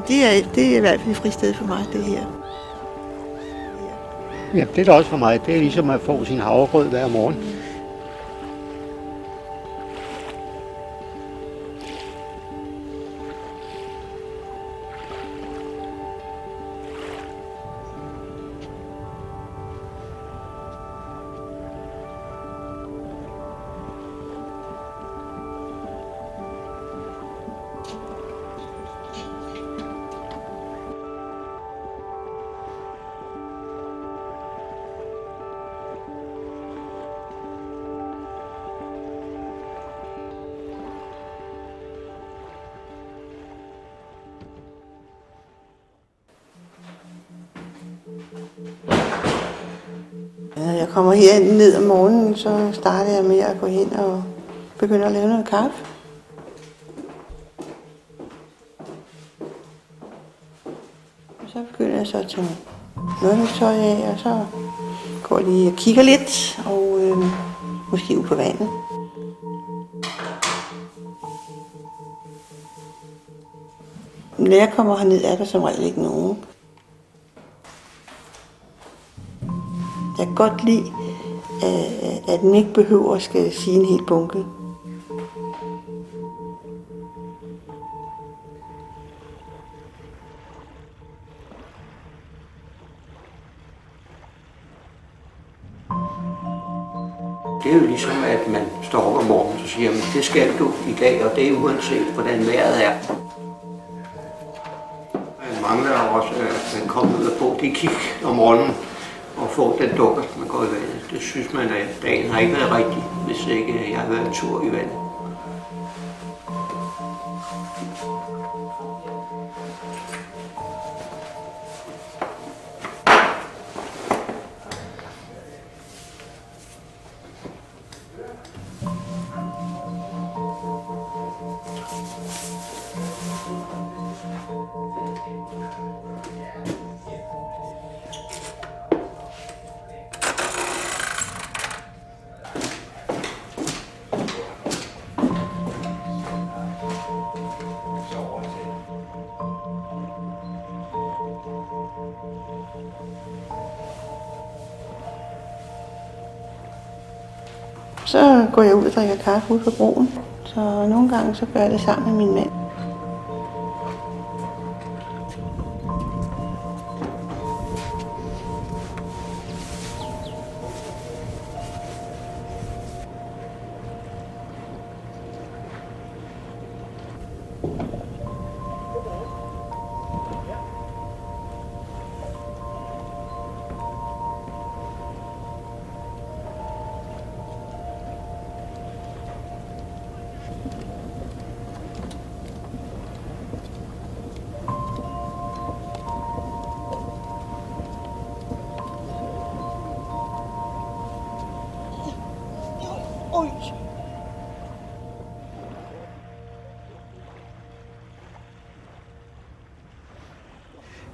det er i hvert fald et fristed for mig, det her. Ja, det er da også for mig. Det er ligesom at få sin havregrød hver morgen. Når jeg kommer her ned om morgenen, så starter jeg med at gå hen og begynde at lave noget kaffe. Og så begynder jeg så at tage noget af mit tøj af, og så går jeg lige og kigger lidt, og måske ud på vandet. Når jeg kommer herned, er der som regel ikke nogen. Jeg kan godt lide, at den ikke behøver at skal sige en hel bunke. Det er jo ligesom, at man står op om morgenen og siger, at det skal du i dag, og det er uanset, hvordan vejret er. Man mangler også, at man kommer ud og få det kig om morgenen og få den dukker, man går i vandet. Det synes man, at dagen har ikke været rigtig, hvis ikke jeg har været en tur i vandet. Så går jeg ud og drikker kaffe ude på broen, så nogle gange så gør jeg det sammen med min mand.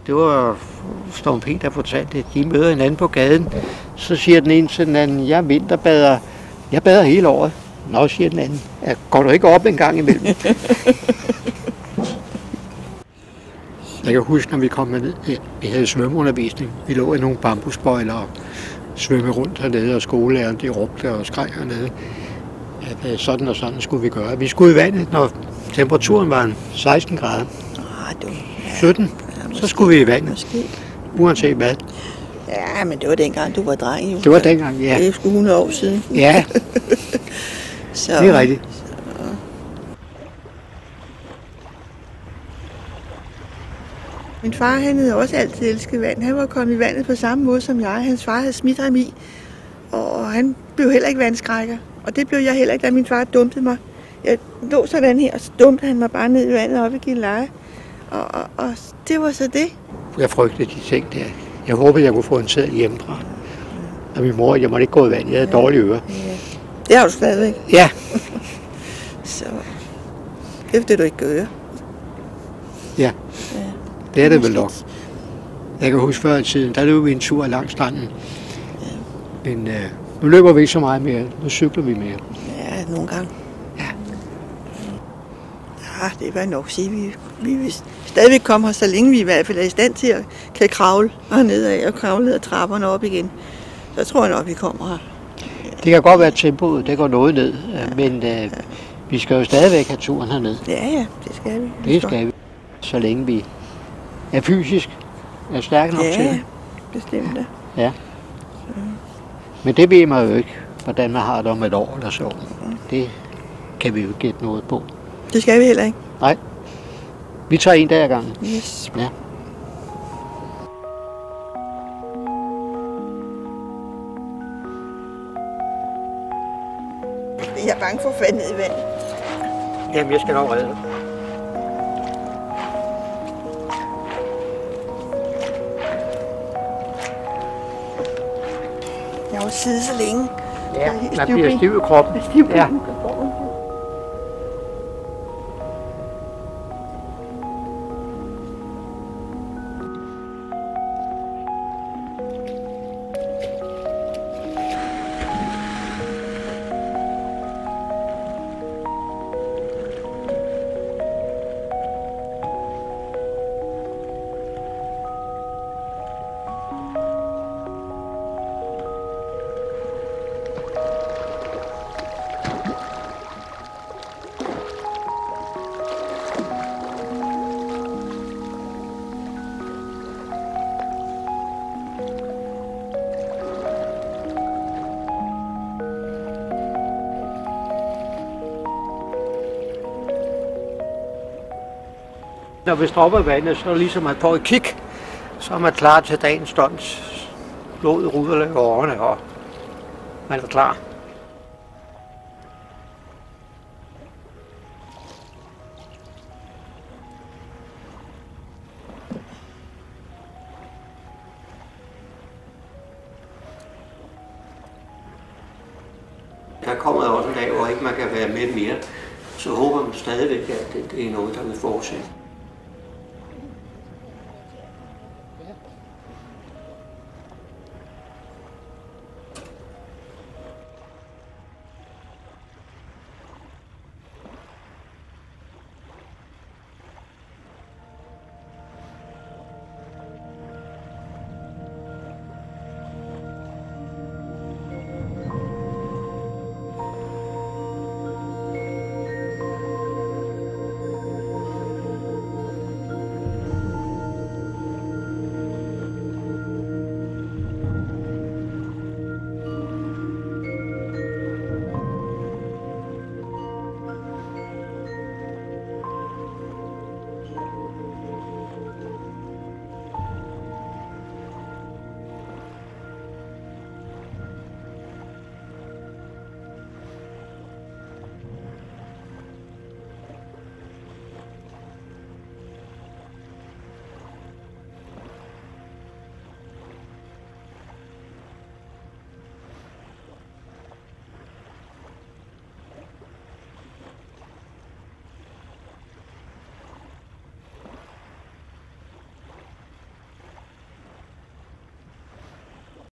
Det var Storm P, der fortalte, at de møder hinanden på gaden. Så siger den ene til den anden, jeg vinterbader. Jeg bader hele året. Nå, siger den anden, går du ikke op en gang imellem? Jeg kan huske, når vi kom ned, vi havde svømmeundervisning. Vi lå i nogle bambusbøjler og svømme rundt hernede, og skolelæreren de råbte og skreg hernede. At sådan og sådan skulle vi gøre. Vi skulle i vandet, når temperaturen var 16 grader. 17. Så skulle vi i vandet. Måske. Uanset hvad. Ja, men det var dengang, du var dreng. Jo. Det var dengang, ja. Det er sgu 100 år siden. Ja, så, det er rigtigt. Så. Min far, han havde også altid elsket vand. Han var kommet i vandet på samme måde som jeg. Hans far havde smidt ham i, og han blev heller ikke vandskrækker. Og det blev jeg heller ikke, da min far dumpede mig. Jeg lå sådan her, og så dumpede han mig bare ned i vandet oppe i Gilleleje. Og det var så det. Jeg frygtede de ting der. Jeg håbede, jeg kunne få en sæd hjemmefra. Og min mor, jeg måtte ikke gå i vand. Jeg havde dårlige ører. Ja. Det har du stadigvæk. Ja. Så det er det, du ikke gør. Ja. Det er det vel nok. Jeg kan huske før i tiden, der løb vi en tur langs stranden. Ja. Men nu løber vi ikke så meget mere. Nu cykler vi mere. Ja, nogle gange. Ja. Ja, det var nok sige. Vi stadigvæk komme her, så længe vi i hvert fald er i stand til at kan kravle hernede af og kravle ned ad trapperne op igen. Så tror jeg nok, vi kommer her. Det kan godt være, at tempoet det går noget ned, men vi skal jo stadigvæk have turen herned. Ja, det skal vi. Det skal vi, så længe vi er fysisk er stærke nok til det. Ja, bestemt. Ja. Men det ved man jo ikke, hvordan man har det om et år eller så. Det kan vi jo gætte noget på. Det skal vi heller ikke. Nej. Vi tager en dag ad gangen. Yes. Ja. Jeg er bange for at falde ned i vand. Jamen, jeg skal nok redde dig. Jeg har jo siddet så længe. Ja, man bliver stiv i kroppen. Ja. Når vi stopper i vandet, så er det ligesom at få et kig, så er man klar til dagens stund. Blodet ruder lidt over årene, og man er klar. Der kommer også en dag, hvor ikke man kan være med mere. Så håber man stadigvæk, at det er noget, der vil fortsætte.